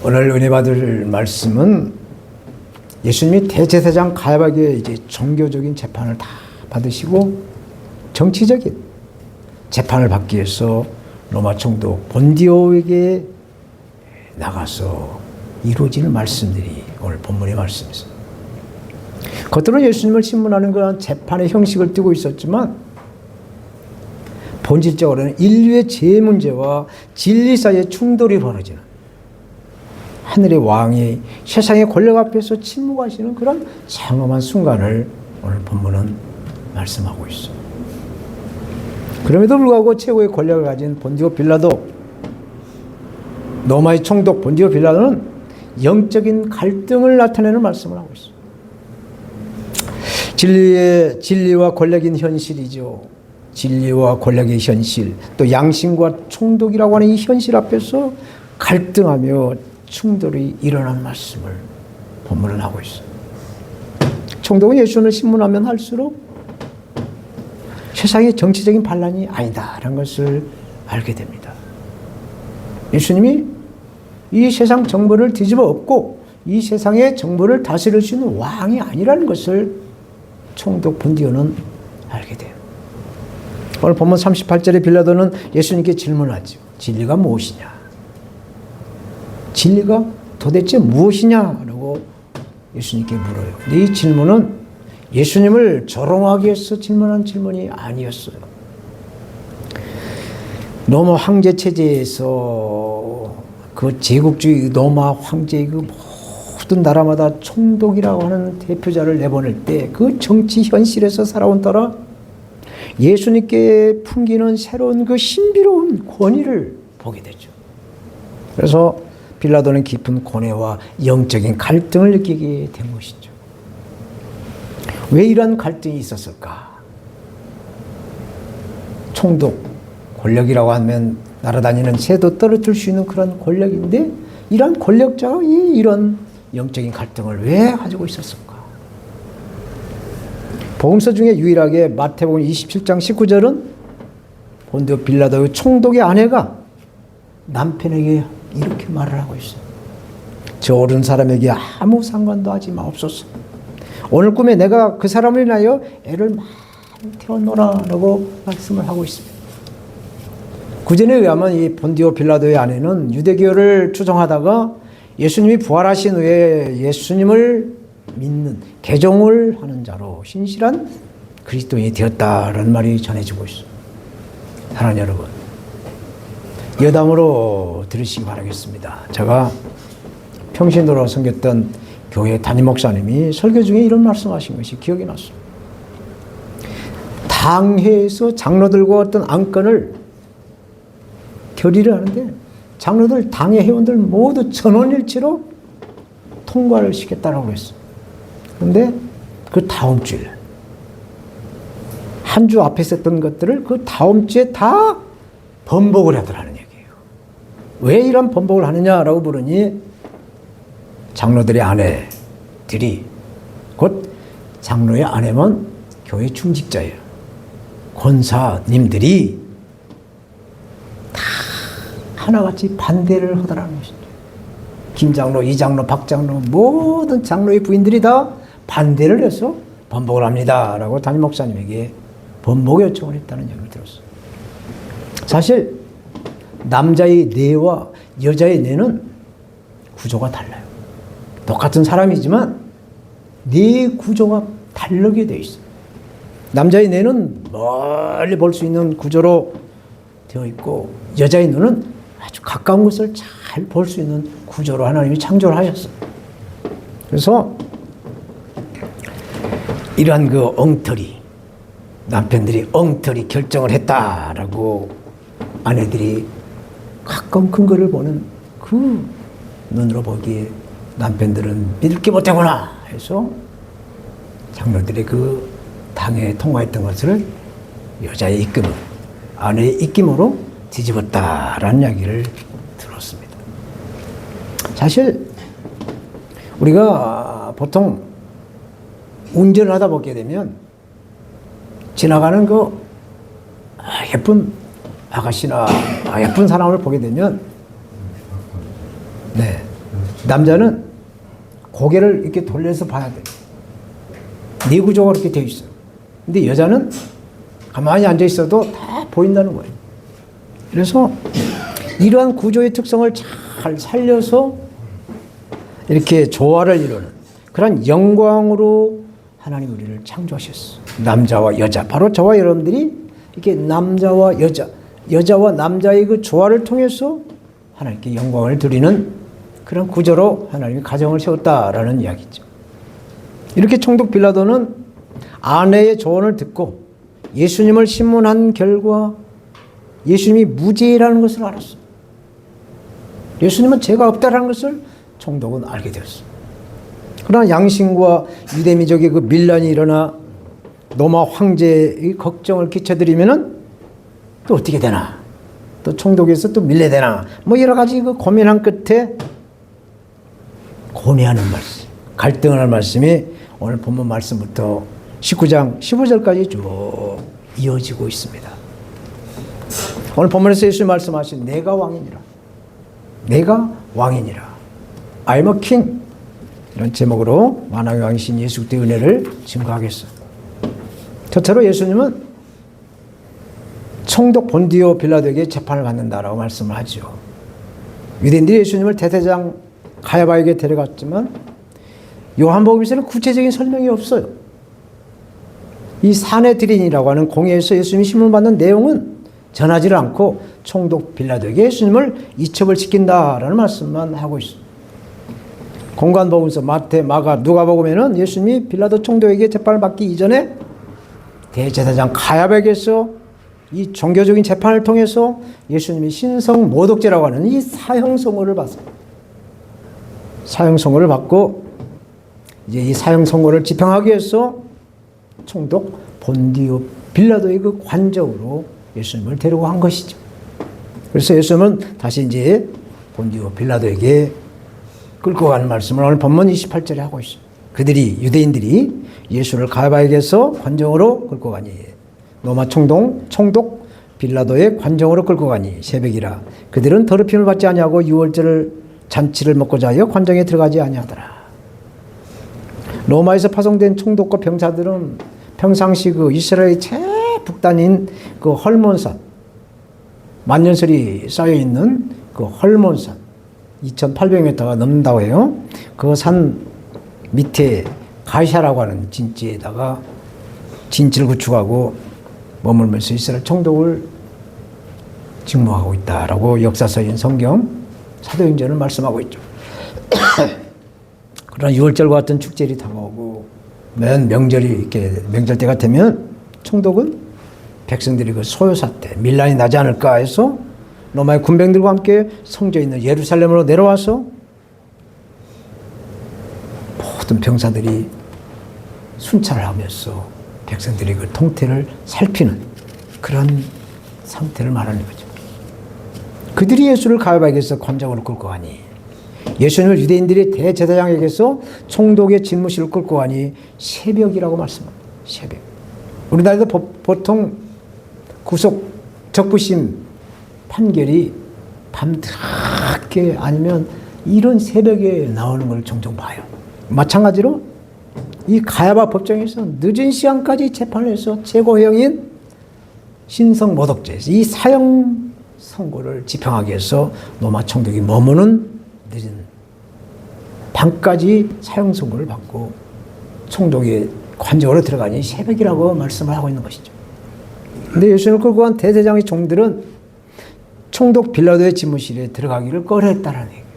오늘 은혜 받을 말씀은 예수님이 대제사장 가야바에게 이제 종교적인 재판을 다 받으시고 정치적인 재판을 받기 위해서 로마 총독 본디오에게 나가서 이루어지는 말씀들이 오늘 본문의 말씀입니다. 겉으로 예수님을 신문하는 그런 재판의 형식을 띠고 있었지만 본질적으로는 인류의 죄 문제와 진리 사이의 충돌이 벌어지는, 하늘의 왕이 세상의 권력 앞에서 침묵하시는 그런 장엄한 순간을 오늘 본문은 말씀하고 있어요. 그럼에도 불구하고 최고의 권력을 가진 본디오 빌라도, 로마의 총독 본디오 빌라도는 영적인 갈등을 나타내는 말씀을 하고 있어요. 진리와 권력인 현실이죠. 진리와 권력의 현실, 또 양심과 총독이라고 하는 이 현실 앞에서 갈등하며 충돌이 일어나는 말씀을 본문은 하고 있어요. 총독은 예수님을 신문하면 할수록 세상의 정치적인 반란이 아니다라는 것을 알게 됩니다. 예수님이 이 세상 정부를 뒤집어 엎고 이 세상의 정부를 다스릴 수 있는 왕이 아니라는 것을 총독 본디오는 알게 돼요. 오늘 본문 38절에 빌라도는 예수님께 질문하죠. 진리가 무엇이냐? 진리가 도대체 무엇이냐라고 예수님께 물어요. 근데 이 질문은 예수님을 조롱하기 위해서 질문한 질문이 아니었어요. 로마 황제 체제에서 그 제국주의 로마 황제의 그 모든 나라마다 총독이라고 하는 대표자를 내보낼 때 그 정치 현실에서 살아온 따라 예수님께 풍기는 새로운 그 신비로운 권위를 보게 되죠. 그래서 빌라도는 깊은 고뇌와 영적인 갈등을 느끼게 된 것이죠. 왜 이런 갈등이 있었을까? 총독, 권력이라고 하면 날아다니는 새도 떨어뜨릴 수 있는 그런 권력인데 이런 권력자가 이런 영적인 갈등을 왜 가지고 있었을까? 복음서 중에 유일하게 마태복음 27장 19절은 본디오 빌라도의 총독의 아내가 남편에게 이렇게 말을 하고 있어요. 저 어른 사람에게 아무 상관도 하지 마옵소서. 오늘 꿈에 내가 그 사람을 인하여 애를 많이 태어노라라고 말씀을 하고 있습니다. 구전에 의하면 이 본디오 빌라도의 아내는 유대교를 추종하다가 예수님이 부활하신 후에 예수님을 믿는 개종을 하는 자로 신실한 그리스도인이 되었다라는 말이 전해지고 있어요. 사랑하는 여러분, 여담으로 들으시기 바라겠습니다. 제가 평신도로 섬겼던 교회 담임 목사님이 설교 중에 이런 말씀하신 것이 기억이 났어요. 당회에서 장로들과 어떤 안건을 결의를 하는데 장로들, 당회 회원들 모두 전원일치로 통과를 시켰다라고 했어요. 그런데 그 다음 주에 한 주 앞에 있었던 것들을 그 다음 주에 다 번복을 하더라는 얘기예요. 왜 이런 번복을 하느냐라고 물으니 장로들의 아내들이, 곧 장로의 아내면 교회 중직자예요. 권사님들이 다 하나같이 반대를 하더라는 것이죠. 김 장로, 이 장로, 박 장로 모든 장로의 부인들이 다 반대를 해서 번복을 합니다라고 담임 목사님에게 번복 요청을 했다는 얘기를 들었어요. 사실 남자의 뇌와 여자의 뇌는 구조가 달라요. 똑같은 사람이지만 뇌 구조가 다르게 되어 있어요. 남자의 뇌는 멀리 볼 수 있는 구조로 되어 있고 여자의 눈은 아주 가까운 것을 잘 볼 수 있는 구조로 하나님이 창조를 하셨어요. 그래서 이러한 그 엉터리, 남편들이 엉터리 결정을 했다라고 아내들이 가까운 근거를 보는 그 눈으로 보기에 남편들은 믿을 게 못하구나 해서 장로들의 그 당에 통과했던 것을 여자의 입김으로, 아내의 입김으로 뒤집었다라는 이야기를 들었습니다. 사실 우리가 보통 운전을 하다 보게 되면 지나가는 그 예쁜 아가씨나 예쁜 사람을 보게 되면 네. 남자는 고개를 이렇게 돌려서 봐야 돼. 내구조가 그렇게 되어 있어요. 근데 여자는 가만히 앉아 있어도 다 보인다는 거예요. 그래서 이러한 구조의 특성을 잘 살려서 이렇게 조화를 이루는 그런 영광으로 하나님 우리를 창조하셨어요. 남자와 여자. 바로 저와 여러분들이 이렇게 남자와 여자, 여자와 남자의 그 조화를 통해서 하나님께 영광을 드리는 그런 구조로 하나님이 가정을 세웠다라는 이야기죠. 이렇게 총독 빌라도는 아내의 조언을 듣고 예수님을 신문한 결과 예수님이 무죄라는 것을 알았어요. 예수님은 죄가 없다라는 것을 총독은 알게 되었어요. 그러나 양심과 유대민족의 그 밀란이 일어나 로마 황제의 걱정을 끼쳐드리면은 또 어떻게 되나? 또 총독에서 또 밀려되나? 뭐 여러 가지 그 고민한 끝에 고뇌하는 말씀, 갈등을 할 말씀이 오늘 본문 말씀부터 19장 15절까지 쭉 이어지고 있습니다. 오늘 본문에서 예수님 말씀하신 내가 왕이니라. 내가 왕이니라. I'm a king. 이런 제목으로 만왕의 왕이신 예수 그리스도의 은혜를 증거하겠어요. 저처럼 예수님은 총독 본디오 빌라도에게 재판을 받는다라고 말씀을 하죠. 유대인들이 예수님을 대제사장 가야바에게 데려갔지만 요한복음에서는 구체적인 설명이 없어요. 이 사내들인이라고 하는 공회에서 예수님이 신문을 받는 내용은 전하지를 않고 총독 빌라도에게 예수님을 이첩을 시킨다라는 말씀만 하고 있어요. 공관복음서 마태, 마가, 누가복음에는 예수님이 빌라도 총독에게 재판을 받기 이전에 대제사장 가야바에게서 이 종교적인 재판을 통해서 예수님이 신성 모독죄라고 하는 이 사형 선고를 받았어요. 사형 선고를 받고 이제 이 사형 선고를 집행하기 위해서 총독 본디오 빌라도의 그 관저으로 예수님을 데리고 간 것이죠. 그래서 예수님은 다시 이제 본디오 빌라도에게 끌고 가는 말씀을 오늘 본문 28절에 하고 있어요. 그들이 유대인들이 예수를 가야바에게서 관정으로 끌고 가니 로마 총독 빌라도의 관정으로 끌고 가니 새벽이라 그들은 더럽힘을 받지 아니하고 유월절 잔치를 먹고자 하여 관정에 들어가지 아니하더라. 로마에서 파송된 총독과 병사들은 평상시 그 이스라엘의 최북단인 그 헐몬산, 만년설이 쌓여 있는 그 헐몬산 2,800m가 넘는다고 해요. 그 산 밑에 가샤라고 하는 진지에다가 진지를 구축하고 머물면서 이스라엘 총독을 직무하고 있다라고 역사서인 성경 사도행전을 말씀하고 있죠. 그러나 6월절과 같은 축제일이 다가오고 맨 명절이 이렇게 명절 때가 되면 총독은 백성들이 그 소요사 때 밀란이 나지 않을까 해서 로마의 군병들과 함께 성전에 있는 예루살렘으로 내려와서 모든 병사들이 순찰을 하면서 백성들이 그 통태를 살피는 그런 상태를 말하는 거죠. 그들이 예수를 가야바에게서 관장으로 끌고 가니 예수님을 유대인들이 대제사장에게서 총독의 집무실을 끌고 가니 새벽이라고 말씀합니다. 새벽. 우리나라에도 보통 구속 적부심 판결이 밤늦게 아니면 이런 새벽에 나오는 걸 종종 봐요. 마찬가지로 이 가야바 법정에서 늦은 시간까지 재판을 해서 최고형인 신성 모독죄, 이 사형 선고를 집행하기 위해서 로마 총독이 머무는 늦은 밤까지 사형 선고를 받고 총독의 관저로 들어가니 새벽이라고 말씀을 하고 있는 것이죠. 그런데 예수님을 끌고 간 대제사장의 종들은 총독 빌라도의 집무실에 들어가기를 꺼려했다는 얘기예요.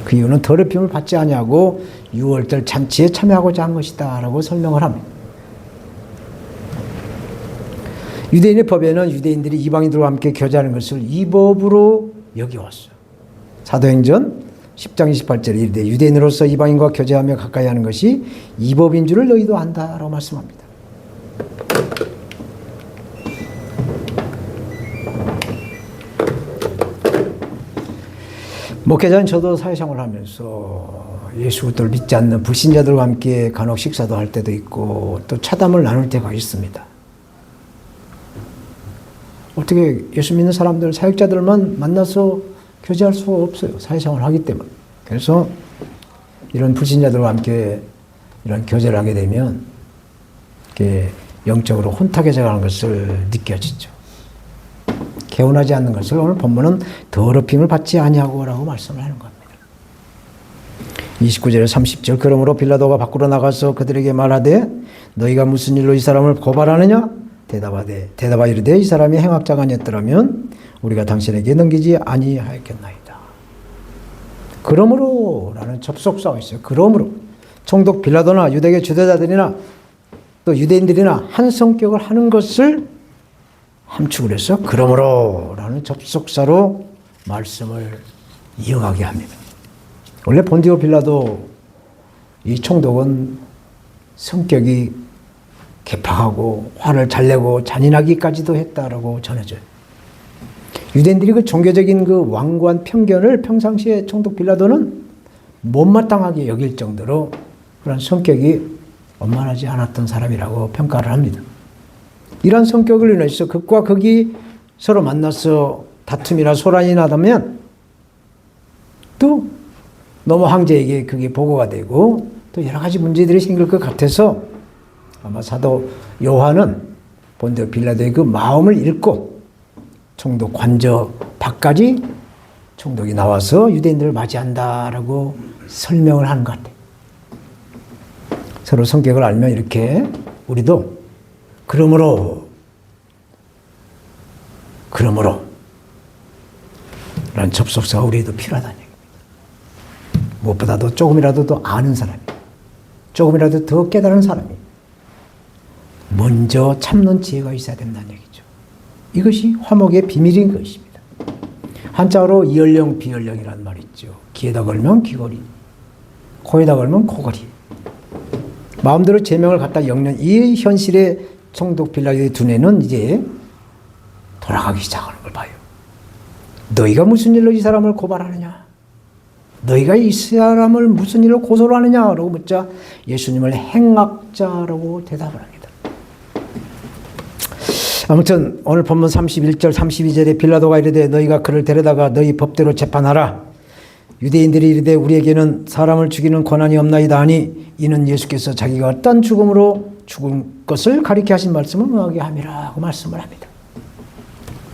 그 이유는 더럽힘을 받지 아니하고 유월절 잔치에 참여하고자 한 것이다 라고 설명을 합니다. 유대인의 법에는 유대인들이 이방인들과 함께 교제하는 것을 이법으로 여겨왔어요. 사도행전 10장 28절에 이르되 유대인으로서 이방인과 교제하며 가까이 하는 것이 이법인 줄을 너희도 안다라고 말씀합니다. 목회자는 저도 사회생활을 하면서 예수 그리스도를 믿지 않는 불신자들과 함께 간혹 식사도 할 때도 있고 또 차담을 나눌 때가 있습니다. 어떻게 예수 믿는 사람들, 사역자들만 만나서 교제할 수가 없어요. 사회생활을 하기 때문에. 그래서 이런 불신자들과 함께 이런 교제를 하게 되면 이렇게 영적으로 혼탁해져 가는 것을 느껴지죠. 개운하지 않는 것을 오늘 본문은 더럽힘을 받지 아니하고라고 말씀을 하는 겁니다. 29절에 30절 그러므로 빌라도가 밖으로 나가서 그들에게 말하되 너희가 무슨 일로 이 사람을 고발하느냐? 대답하 이르되 이 사람이 행악자가 아니었더라면 우리가 당신에게 넘기지 아니하였겠나이다. 그러므로 라는 접속사가 있어요. 그러므로 총독 빌라도나 유대계 주도자들이나 또 유대인들이나 한 성격을 하는 것을 함축을 해서 그러므로 라는 접속사로 말씀을 이어가게 합니다. 원래 본디오 빌라도 이 총독은 성격이 개팍하고 화를 잘 내고 잔인하기까지도 했다라고 전해져요. 유대인들이 그 종교적인 그 완고한 편견을 평상시에 총독 빌라도는 못마땅하게 여길 정도로 그런 성격이 원만하지 않았던 사람이라고 평가를 합니다. 이러한 성격을 인해서 극과 극이 서로 만나서 다툼이나 소란이 나다면 또 너무 황제에게 그게 보고가 되고 또 여러 가지 문제들이 생길 것 같아서 아마 사도 요한은 본디오 빌라도의 그 마음을 읽고 총독 관저 밖까지 총독이 나와서 유대인들을 맞이한다라고 설명을 하는 것 같아요. 서로 성격을 알면 이렇게 우리도 그러므로 라는 접속사가 우리에도 필요하다는 얘기입니다. 무엇보다도 조금이라도 더 아는 사람이, 조금이라도 더 깨달은 사람이 먼저 참는 지혜가 있어야 된다는 얘기죠. 이것이 화목의 비밀인 것입니다. 한자로 이연령 비연령이라는 말이 있죠. 귀에다 걸면 귀걸이, 코에다 걸면 코걸이. 마음대로 제명을 갖다 엮는 이 현실의 총독 빌라도의 두뇌는 이제 돌아가기 시작하는 걸 봐요. 너희가 무슨 일로 이 사람을 고발하느냐? 너희가 이 사람을 무슨 일로 고소를 하느냐? 라고 묻자 예수님을 행악자라고 대답을 합니다. 아무튼 오늘 본문 31절 32절에 빌라도가 이르되 너희가 그를 데려다가 너희 법대로 재판하라. 유대인들이 이르되 우리에게는 사람을 죽이는 권한이 없나이다 하니 이는 예수께서 자기가 어떤 죽음으로 죽은 것을 가리켜 하신 말씀을 응하게 함이라고 말씀을 합니다.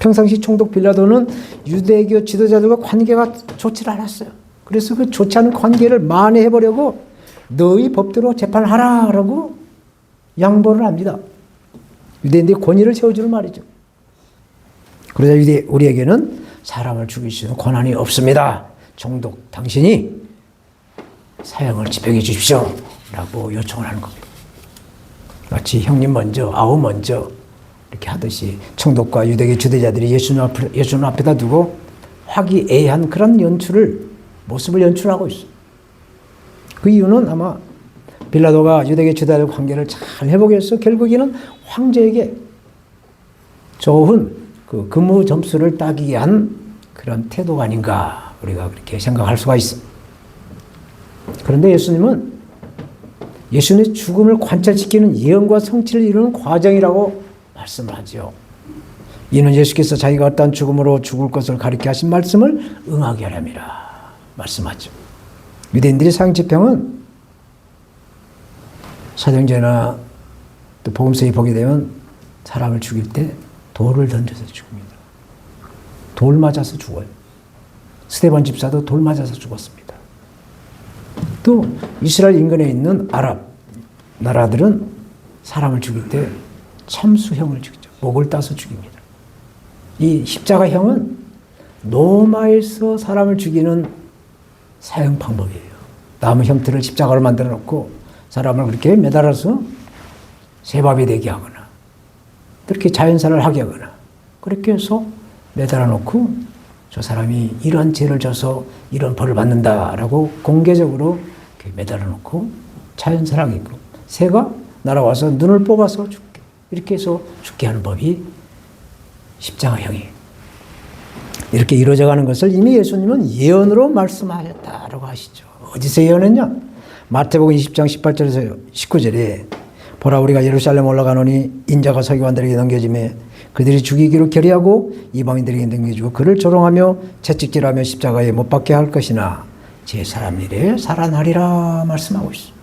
평상시 총독 빌라도는 유대교 지도자들과 관계가 좋지 않았어요. 그래서 그 좋지 않은 관계를 만회해보려고 너희 법대로 재판하라라고 양보를 합니다. 유대인들이 권위를 세워주는 말이죠. 그러자 우리에게는 사람을 죽일 수 있는 권한이 없습니다. 총독 당신이 사형을 집행해 주십시오 라고 요청을 하는 겁니다. 마치 형님 먼저 아우 먼저 이렇게 하듯이 총독과 유대계 주대자들이 예수님 앞에다 두고 화기애애한 그런 모습을 연출하고 있어요. 그 이유는 아마 빌라도가 유대계 주대자들 관계를 잘 회복해서 결국에는 황제에게 좋은 그 근무 점수를 따기 위한 그런 태도가 아닌가 우리가 그렇게 생각할 수가 있어. 그런데 예수님은 예수님의 죽음을 관찰시키는 예언과 성취를 이루는 과정이라고 말씀을 하죠. 이는 예수께서 자기가 어떠한 죽음으로 죽을 것을 가리켜 하신 말씀을 응하게 하렵니다. 말씀하죠. 유대인들의 사형 집행은 사형제나 또 복음서에 보게 되면 사람을 죽일 때 돌을 던져서 죽습니다. 돌 맞아서 죽어요. 스데반 집사도 돌 맞아서 죽었습니다. 또 이스라엘 인근에 있는 아랍 나라들은 사람을 죽일 때 참수형을 죽이죠. 목을 따서 죽입니다. 이 십자가형은 로마에서 사람을 죽이는 사형 방법이에요. 나무 형태를 십자가로 만들어 놓고 사람을 그렇게 매달아서 세밥이 되게 하거나 그렇게 자연산을 하게 하거나 그렇게 해서 매달아 놓고 저 사람이 이런 죄를 져서 이런 벌을 받는다라고 공개적으로 매달아 놓고 자연산하게끔 새가 날아와서 눈을 뽑아서 죽게 이렇게 해서 죽게 하는 법이 십자가형이에요. 이렇게 이루어져가는 것을 이미 예수님은 예언으로 말씀하셨다라고 하시죠. 어디서 예언했냐? 마태복음 20장 18절에서 19절에 보라 우리가 예루살렘 올라가노니 인자가 서기관들에게 넘겨지매 그들이 죽이기로 결의하고 이방인들에게 넘겨주고 그를 조롱하며 채찍질하며 십자가에 못 박게 할 것이나 제3일 일에 살아나리라 말씀하고 있습니다.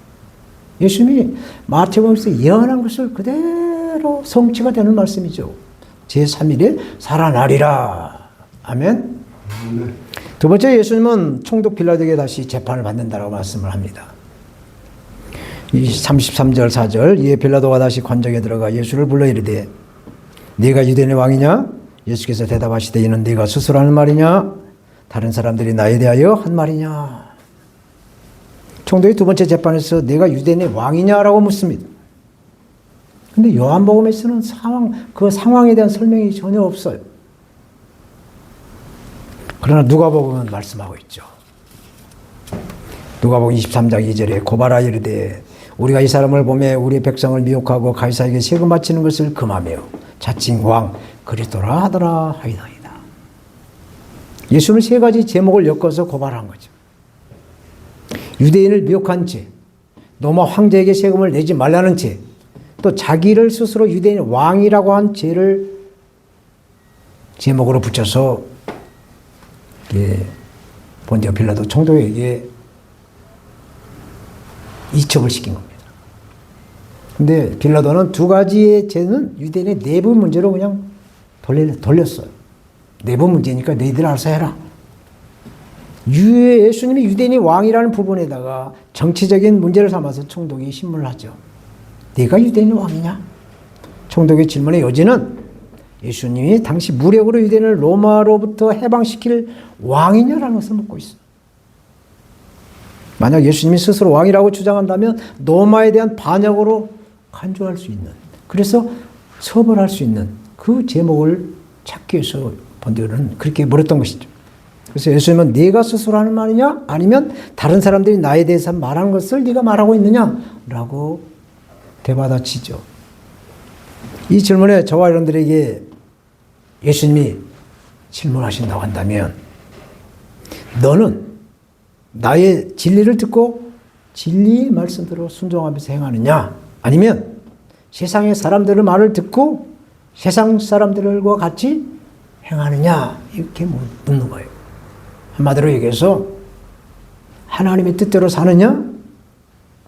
예수님이 마태복음에서 예언한 것을 그대로 성취가 되는 말씀이죠. 제3일에 살아나리라. 아멘. 두 번째, 예수님은 총독 빌라도에게 다시 재판을 받는다라고 말씀을 합니다. 이 33절 4절 이에 빌라도가 다시 관정에 들어가 예수를 불러 이르되 네가 유대인의 왕이냐? 예수께서 대답하시되 이는 네가 스스로 하는 말이냐? 다른 사람들이 나에 대하여 한 말이냐? 총독이 두 번째 재판에서 내가 유대인의 왕이냐라고 묻습니다. 근데 요한복음에서는 그 상황에 대한 설명이 전혀 없어요. 그러나 누가복음은 말씀하고 있죠. 누가복음 23장 2절에 고발하 이르되 우리가 이 사람을 보매 우리 백성을 미혹하고 가이사에게 세금 바치는 것을 금하며 자칭 왕 그리스도라 하더라 하이나이다. 예수는 세 가지 제목을 엮어서 고발한 거죠. 유대인을 미혹한 죄, 로마 황제에게 세금을 내지 말라는 죄, 또 자기를 스스로 유대인 왕이라고 한 죄를 제목으로 붙여서 본디오 빌라도 총독에게 이첩을 시킨 겁니다. 근데 빌라도는 두 가지의 죄는 유대인의 내부 문제로 그냥 돌렸어요. 내부 문제니까 너희들 알아서 해라. 예수님이 유대인의 왕이라는 부분에다가 정치적인 문제를 삼아서 총독이 신문을 하죠. 네가 유대인의 왕이냐? 총독의 질문의 요지는 예수님이 당시 무력으로 유대인을 로마로부터 해방시킬 왕이냐라는 것을 묻고 있어요. 만약 예수님이 스스로 왕이라고 주장한다면 로마에 대한 반역으로 간주할 수 있는, 그래서 처벌할 수 있는 그 제목을 찾기 위해서 본디오는 그렇게 물었던 것이죠. 그래서 예수님은 네가 스스로 하는 말이냐? 아니면 다른 사람들이 나에 대해서 말하는 것을 네가 말하고 있느냐? 라고 되받아치죠. 이 질문에 저와 여러분들에게 예수님이 질문하신다고 한다면 너는 나의 진리를 듣고 진리의 말씀대로 순종하면서 행하느냐? 아니면 세상의 사람들의 말을 듣고 세상 사람들과 같이 행하느냐? 이렇게 묻는 거예요. 한마디로 얘기해서 하나님의 뜻대로 사느냐?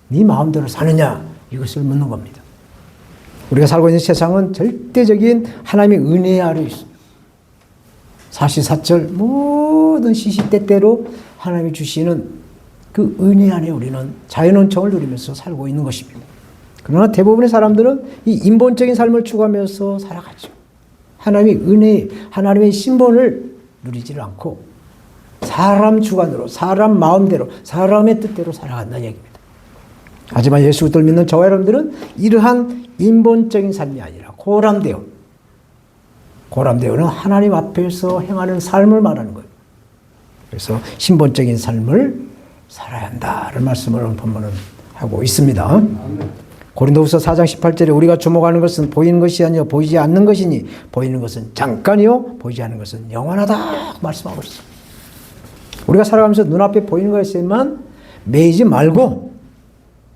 네 마음대로 사느냐? 이것을 묻는 겁니다. 우리가 살고 있는 세상은 절대적인 하나님의 은혜 아래 있습니다. 사시사철 모든 시시때때로 하나님이 주시는 그 은혜 안에 우리는 자연은총을 누리면서 살고 있는 것입니다. 그러나 대부분의 사람들은 이 인본적인 삶을 추구하면서 살아가죠. 하나님의 은혜, 하나님의 신본을 누리지를 않고 사람 주관으로, 사람 마음대로, 사람의 뜻대로 살아간다는 얘기입니다. 하지만 예수 그리스도를 믿는 저와 여러분들은 이러한 인본적인 삶이 아니라 고람되어는 하나님 앞에서 행하는 삶을 말하는 거예요. 그래서 신본적인 삶을 살아야 한다는 말씀을 본문은 하고 있습니다. 고린도후서 4장 18절에 우리가 주목하는 것은 보이는 것이 아니요 보이지 않는 것이니 보이는 것은 잠깐이요 보이지 않는 것은 영원하다 말씀하고 있어요. 우리가 살아가면서 눈앞에 보이는 것에만 매이지 말고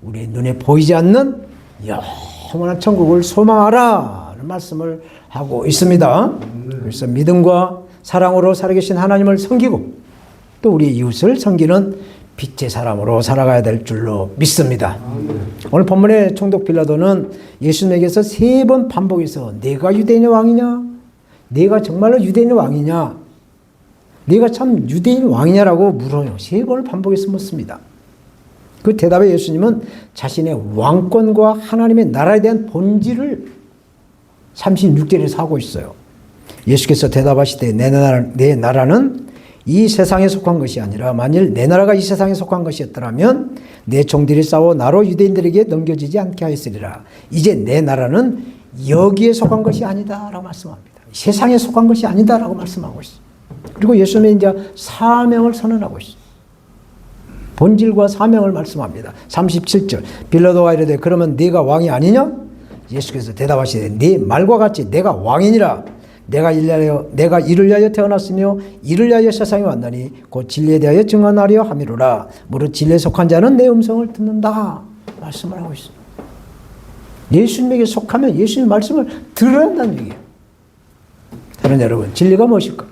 우리의 눈에 보이지 않는 영원한 천국을 소망하라는 말씀을 하고 있습니다. 그래서 믿음과 사랑으로 살아계신 하나님을 섬기고 또 우리 이웃을 섬기는 빛의 사람으로 살아가야 될 줄로 믿습니다. 오늘 본문의 총독 빌라도는 예수님에게서 3번 반복해서 내가 유대인의 왕이냐? 내가 정말로 유대인의 왕이냐? 네가 참 유대인 왕이냐라고 물어요. 3번을 반복해서 묻습니다. 그 대답에 예수님은 자신의 왕권과 하나님의 나라에 대한 본질을 36절에서 하고 있어요. 예수께서 대답하시되 내 나라는 이 세상에 속한 것이 아니라 만일 내 나라가 이 세상에 속한 것이었더라면 내 종들이 싸워 나로 유대인들에게 넘겨지지 않게 하였으리라. 이제 내 나라는 여기에 속한 것이 아니다라고 말씀합니다. 세상에 속한 것이 아니다라고 말씀하고 있어요. 그리고 예수님은 이제 사명을 선언하고 있어요. 본질과 사명을 말씀합니다. 37절 빌라도가 이르되 그러면 네가 왕이 아니냐? 예수께서 대답하시되 네 말과 같이 내가 왕이니라. 내가 이를 위하여 태어났으며 이를 위하여 세상에 왔나니 곧 진리에 대하여 증언하려 함이로라. 무릇 진리에 속한 자는 내 음성을 듣는다 말씀을 하고 있습니다. 예수님에게 속하면 예수님의 말씀을 들어야 한다는 얘기예요. 여러분, 여러분, 진리가 무엇일까?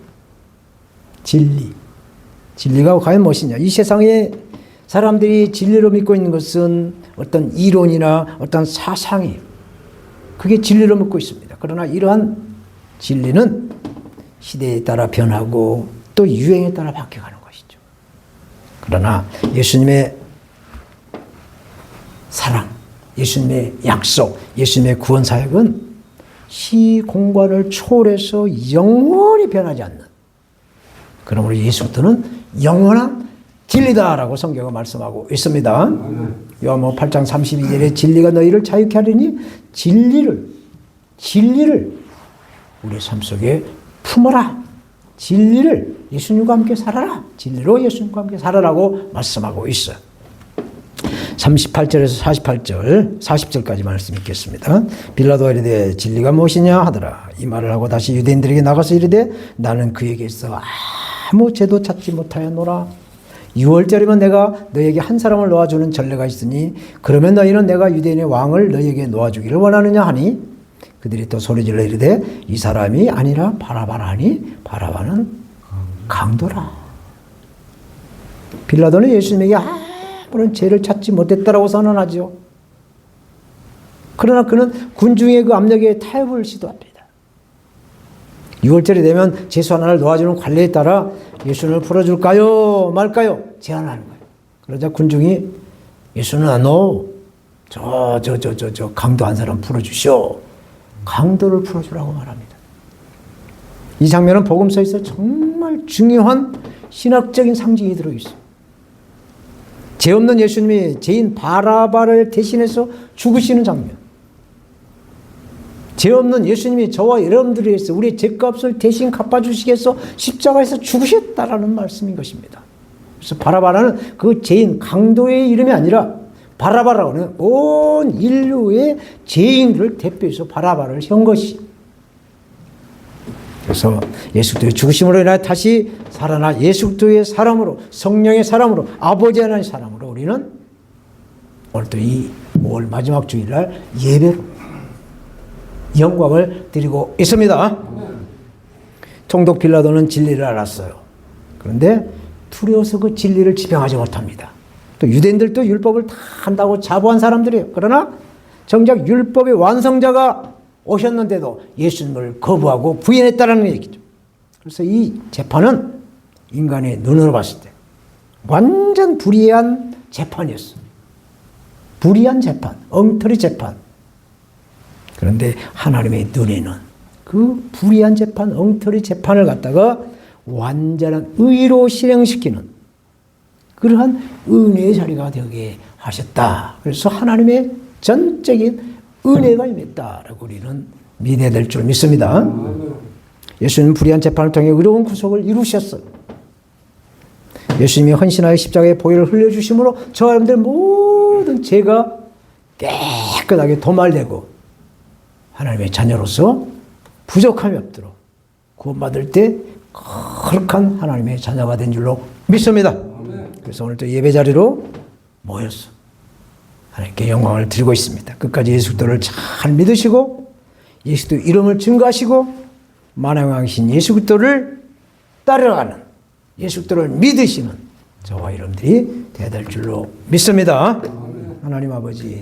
진리가 과연 무엇이냐? 이 세상에 사람들이 진리로 믿고 있는 것은 어떤 이론이나 어떤 사상이에요. 그게 진리로 믿고 있습니다. 그러나 이러한 진리는 시대에 따라 변하고 또 유행에 따라 바뀌어가는 것이죠. 그러나 예수님의 사랑, 예수님의 약속, 예수님의 구원 사역은 시공간을 초월해서 영원히 변하지 않는, 그러므로 예수 그리스도는 영원한 진리다라고 성경은 말씀하고 있습니다. 요한복음 8장 32절에 진리가 너희를 자유케 하리니 진리를 우리 삶 속에 품어라. 진리를 예수님과 함께 살아라. 진리로 예수님과 함께 살아라고 말씀하고 있어요. 38절에서 40절까지 말씀 읽겠습니다. 빌라도가 이르되 진리가 무엇이냐 하더라. 이 말을 하고 다시 유대인들에게 나가서 이르되 나는 그에게서 아무 죄도 찾지 못하였노라. 6월절이면 내가 너에게 한 사람을 놓아주는 전례가 있으니 그러면 너희는 내가 유대인의 왕을 너희에게 놓아주기를 원하느냐 하니 그들이 또 소리질러 이르되 이 사람이 아니라 바라바라 하니 바라바는 강도라. 빌라도는 예수님에게 아무런 죄를 찾지 못했다라고 선언하죠. 그러나 그는 군중의 그 압력에 타협을 시도합니다. 6월절이 되면 제수 하나를 놓아주는 관례에 따라 예수님을 풀어줄까요? 말까요? 제안하는 거예요. 그러자 군중이 예수는 안 넣어. 저 강도 한 사람 풀어주시오. 강도를 풀어주라고 말합니다. 이 장면은 복음서에서 정말 중요한 신학적인 상징이 들어있어요. 죄 없는 예수님이 죄인 바라바를 대신해서 죽으시는 장면. 죄 없는 예수님이 저와 여러분들을 위해서 우리의 죄값을 대신 갚아주시기 위해서 십자가에서 죽으셨다라는 말씀인 것입니다. 그래서 바라바라는 그 죄인 강도의 이름이 아니라 바라바라는 온 인류의 죄인들을 대표해서 바라바를 현 것이. 그래서 예수 그리스도의 죽으심으로 인하여 다시 살아나 예수 그리스도의 사람으로, 성령의 사람으로, 아버지 하나님의 사람으로 우리는 오늘 또 이 5월 마지막 주일날 예배로 영광을 드리고 있습니다. 총독 빌라도는 진리를 알았어요. 그런데 두려워서 그 진리를 지병하지 못합니다. 또 유대인들도 율법을 다 한다고 자부한 사람들이에요. 그러나 정작 율법의 완성자가 오셨는데도 예수님을 거부하고 부인했다는 얘기죠. 그래서 이 재판은 인간의 눈으로 봤을 때 완전 불의한 재판이었어요. 불의한 재판, 엉터리 재판. 그런데 하나님의 눈에는 그 불의한 재판, 엉터리 재판을 갖다가 완전한 의로 실행시키는 그러한 은혜의 자리가 되게 하셨다. 그래서 하나님의 전적인 은혜가 임했다라고 우리는 믿어야 될 줄 믿습니다. 예수님은 불의한 재판을 통해 의로운 구속을 이루셨어요. 예수님이 헌신하여 십자가의 보혈을 흘려주심으로 저와 여러분들 모든 죄가 깨끗하게 도말되고 하나님의 자녀로서 부족함이 없도록 구원받을 때 거룩한 하나님의 자녀가 된 줄로 믿습니다. 그래서 오늘 또 예배 자리로 모였어. 하나님께 영광을 드리고 있습니다. 끝까지 예수 그리스도를 잘 믿으시고 예수 그리스도 이름을 증거하시고 만왕왕이신 예수 그리스도를 따라가는, 예수 그리스도를 믿으시는 저와 여러분들이 되어야 될 줄로 믿습니다. 하나님 아버지,